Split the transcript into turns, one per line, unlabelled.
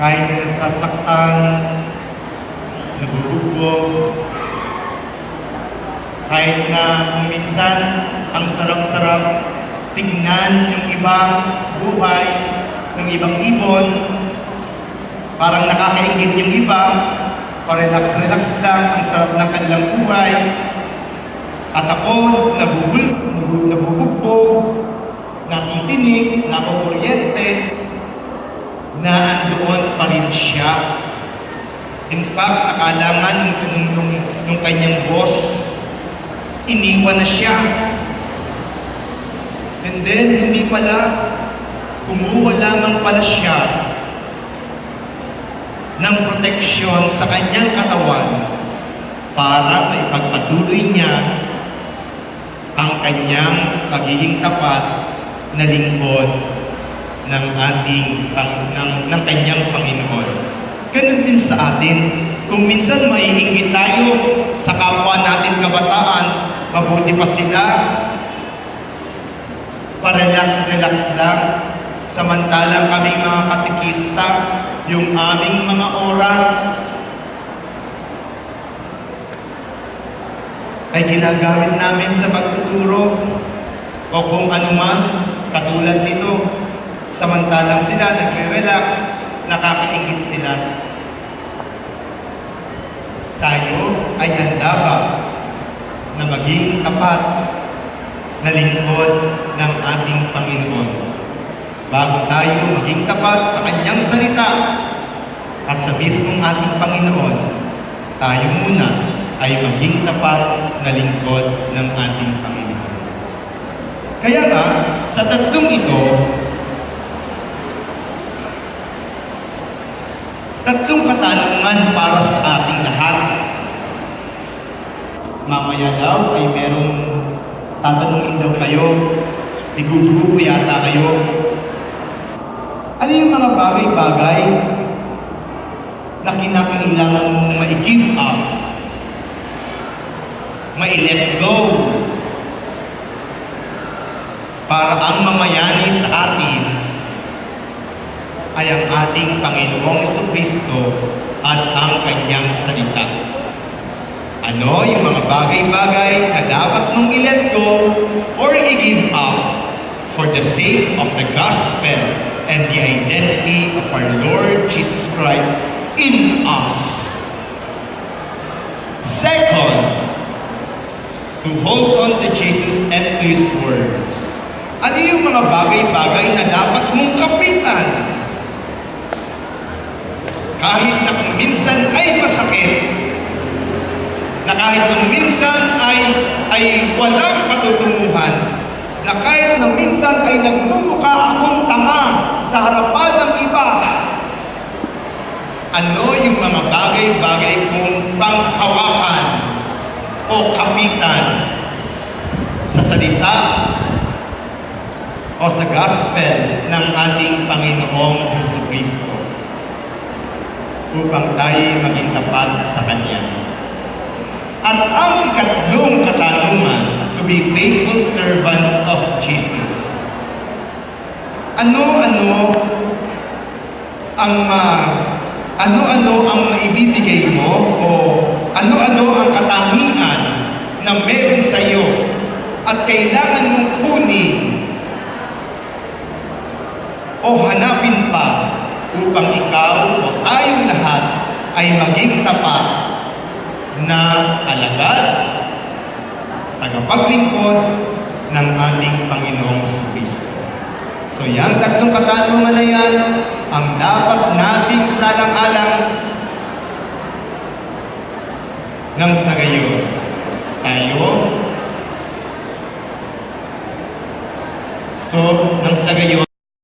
kahit na nasasaktan, nabubugbog, kahit na kung minsan ang sarap-sarap tingnan yung ibang buhay, ng ibang ibon, parang nakakaingit yung iba, pa-relax-relax lang, ang sarap ng kanilang buhay, at ako, nabubugbog, nakitinig, nakukuryente, na andoon pa rin siya. In fact, akala nga nung kanyang boss, iniwan na siya. And then, hindi pala, kumuha lamang pala siya ng proteksyon sa kanyang katawan para maipagpatuloy niya ang kanyang pagiging tapat na lingkod ng kanyang Panginoon. Ganun din sa atin. Kung minsan maiingit tayo sa kapwa natin kabataan, mabuti pa sila, pa-relax-relax lang. Samantalang kaming mga katikista, yung aming mga oras ay ginagamit namin sa pagtuturo o kung ano man katulad nito. Samantalang sila nagre-relax, nakakaingit sila. Tayo ay handa ba na maging tapat na lingkod ng ating Panginoon? Bago tayo maging tapat sa Kanyang salita at sa mismong ating Panginoon, tayo muna ay maging tapat na lingkod ng ating Panginoon. Kaya nga, sa tatlong ito, tatlong katanungan para sa ating lahat. Mamaya daw ay merong tatanungin daw kayo, igugupo yata kayo. Ano yung mga bagay-bagay na kinakailangan mong ma-give up, ma-let go, para ang mamayani sa atin ay ang ating Panginoong Jesucristo at ang Kanyang salita? Ano yung mga bagay-bagay na dapat mong i-let go or i-give up for the sake of the gospel and the identity of our Lord Jesus Christ in us? Second, to hold on to Jesus and to His Word. Ano yung mga bagay-bagay na dapat mong kapitan? Kahit na kung minsan ay masakit, na kahit kung minsan ay walang patutunguhan, na kahit na minsan ay nagmumukha akong tanga sa harapan ng iba, ano yung mga bagay-bagay kong panghawakan o kapitan sa salita o sa gospel ng ating Panginoong Jesucristo upang tayo maging tapat sa Kanya? At ang ikatlong katanungan, to be faithful servants of Jesus. Ano-ano ang maibibigay mo o ano-ano ang katangian na meron sa iyo at kailangan mong kunin o hanapin pa upang ikaw o tayong lahat ay maging tapat na alagad, tagapaglingkod ng ating Panginoong Jesucristo. So yan, tatlong katanungan na yan ang dapat nating salang-alang nang sa gayon tayo. So, nang sa gayon